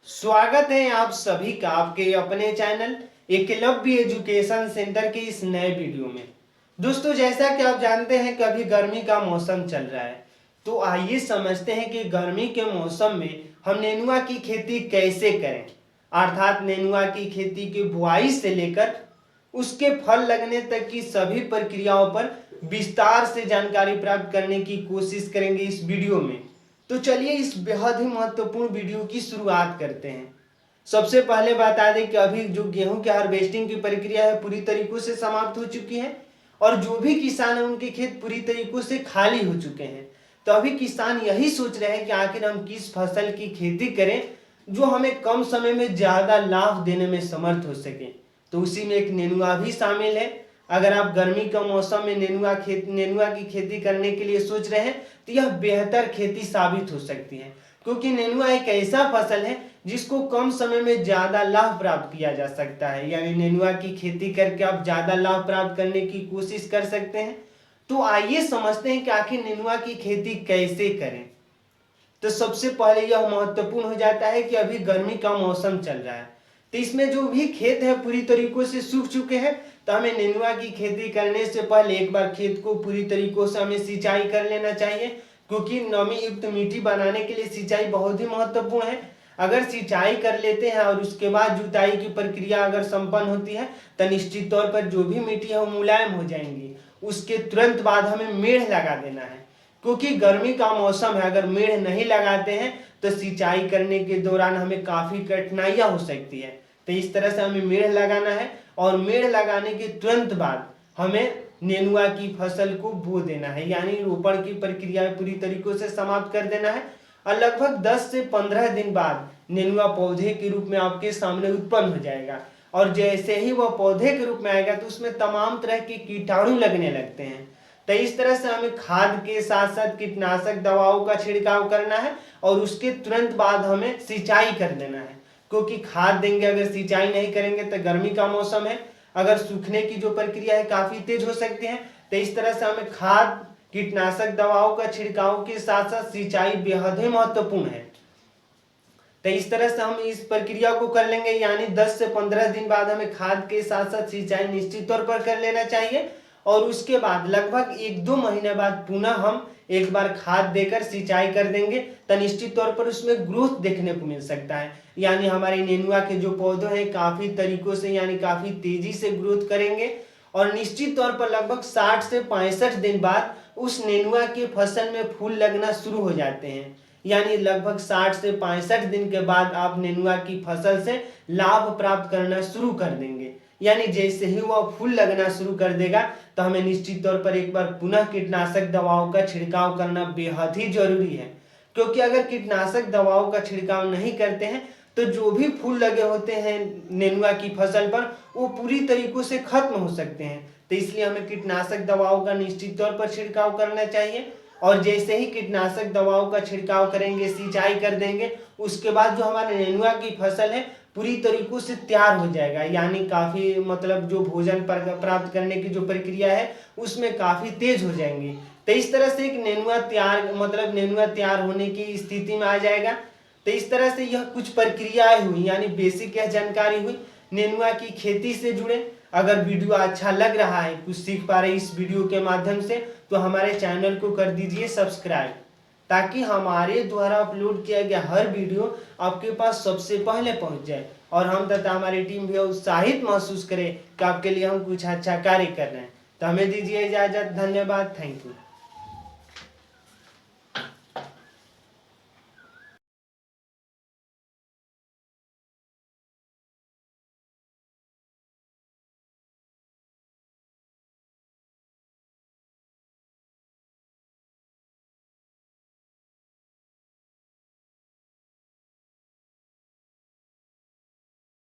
स्वागत है आप सभी का आपके अपने चैनल एकलव्य एजुकेशन सेंटर के इस नए वीडियो में। दोस्तों, जैसा कि आप जानते हैं कि अभी गर्मी का मौसम चल रहा है, तो आइए समझते हैं कि गर्मी के मौसम में हम नेनुआ की खेती कैसे करें। अर्थात नेनुआ की खेती की बुआई से लेकर उसके फल लगने तक की सभी प्रक्रियाओं पर विस्तार से जानकारी प्राप्त करने की कोशिश करेंगे इस वीडियो में। तो चलिए इस बेहद ही महत्वपूर्ण वीडियो की शुरुआत करते हैं। सबसे पहले बता दें कि अभी जो गेहूं के हार्वेस्टिंग की प्रक्रिया है पूरी तरीकों से समाप्त हो चुकी है और जो भी किसान है उनके खेत पूरी तरीकों से खाली हो चुके हैं। तो अभी किसान यही सोच रहे हैं कि आखिर हम किस फसल की खेती करें जो हमें कम समय में ज्यादा लाभ देने में समर्थ हो सके। तो उसी में एक नेनुआ भी शामिल है। अगर आप गर्मी का मौसम में नेनुआ की खेती करने के लिए सोच रहे हैं तो यह बेहतर खेती साबित हो सकती है, क्योंकि नेनुआ एक ऐसा फसल है जिसको कम समय में ज्यादा लाभ प्राप्त किया जा सकता है। यानी नेनुआ की खेती करके आप ज्यादा लाभ प्राप्त करने की कोशिश कर सकते हैं। तो आइए समझते हैं कि आखिर नेनुआ की खेती कैसे करें। तो सबसे पहले यह महत्वपूर्ण हो जाता है कि अभी गर्मी का मौसम चल रहा है, तो इसमें जो भी खेत है पूरी तरीकों से सूख चुके हैं। तो हमें नेनुआ की खेती करने से पहले एक बार खेत को पूरी तरीकों से हमें सिंचाई कर लेना चाहिए, क्योंकि नमी युक्त मिट्टी बनाने के लिए सिंचाई बहुत ही महत्वपूर्ण है। अगर सिंचाई कर लेते हैं और उसके बाद जुताई की प्रक्रिया अगर संपन्न होती है तो निश्चित तौर पर जो भी मिट्टी है वो मुलायम हो जाएंगी। उसके तुरंत बाद हमें मेड़ लगा देना है, क्योंकि गर्मी का मौसम है। अगर मेड़ नहीं लगाते हैं तो सिंचाई करने के दौरान हमें काफी कठिनाइयां हो सकती है। तो इस तरह से हमें मेड़ लगाना है और मेड़ लगाने के तुरंत बाद हमें नेनुआ की फसल को बो देना है, यानी रोपण की प्रक्रिया पूरी तरीकों से समाप्त कर देना है। और लगभग 10 से 15 दिन बाद नेनुआ पौधे के रूप में आपके सामने उत्पन्न हो जाएगा। और जैसे ही वह पौधे के रूप में आएगा तो उसमें तमाम तरह के कीटाणु लगने लगते हैं। तो इस तरह से हमें खाद के साथ साथ कीटनाशक दवाओं का छिड़काव करना है और उसके तुरंत बाद हमें सिंचाई कर देना है, क्योंकि खाद देंगे अगर सिंचाई नहीं करेंगे तो गर्मी का मौसम है, अगर सूखने की जो प्रक्रिया है काफी तेज हो सकती है। तो इस तरह से हमें खाद कीटनाशक दवाओं का छिड़काव के साथ साथ सिंचाई बेहद ही महत्वपूर्ण है। तो इस तरह से हम इस प्रक्रिया को कर लेंगे, यानी 10 से 15 दिन बाद हमें खाद के साथ साथ सिंचाई निश्चित तौर पर कर लेना चाहिए। और उसके बाद लगभग 1-2 महीने बाद पुनः हम एक बार खाद देकर सिंचाई कर देंगे तो निश्चित तौर पर उसमें ग्रोथ देखने को मिल सकता है। यानी हमारे नेनुआ के जो पौधे हैं काफी तरीकों से यानी काफी तेजी से ग्रोथ करेंगे और निश्चित तौर पर लगभग 60 से 65 दिन बाद उस नेनुआ के फसल में फूल लगना शुरू हो जाते हैं। यानी लगभग 60 से 65 दिन के बाद आप नेनुआ की फसल से लाभ प्राप्त करना शुरू कर देंगे। यानी जैसे ही वह फूल लगना शुरू कर देगा तो हमें निश्चित तौर पर एक बार पुनः कीटनाशक दवाओं का छिड़काव करना बेहद ही जरूरी है, क्योंकि अगर कीटनाशक दवाओं का छिड़काव नहीं करते हैं तो जो भी फूल लगे होते हैं नेनुआ की फसल पर वो पूरी तरीकों से खत्म हो सकते हैं। तो इसलिए हमें कीटनाशक दवाओं का निश्चित तौर पर छिड़काव करना चाहिए। और जैसे ही कीटनाशक दवाओं का छिड़काव करेंगे, सिंचाई कर देंगे, उसके बाद जो हमारे नेनुआ की फसल है पूरी तरीकों से तैयार हो जाएगा। यानी काफी जो भोजन प्राप्त करने की जो प्रक्रिया है उसमें काफी तेज हो जाएंगी। तो इस तरह से एक नेनुआ तैयार होने की स्थिति में आ जाएगा। तो इस तरह से यह कुछ प्रक्रियाएं हुई, यानी बेसिक यह जानकारी हुई नेनुआ की खेती से जुड़े। अगर वीडियो अच्छा लग रहा है, कुछ सीख पा रहे इस वीडियो के माध्यम से, तो हमारे चैनल को कर दीजिए सब्सक्राइब, ताकि हमारे द्वारा अपलोड किया गया हर वीडियो आपके पास सबसे पहले पहुंच जाए और हम तथा हमारी टीम भी उत्साहित महसूस करे कि आपके लिए हम कुछ अच्छा कार्य कर रहे हैं। तो हमें दीजिए इजाजत। धन्यवाद। Thank you.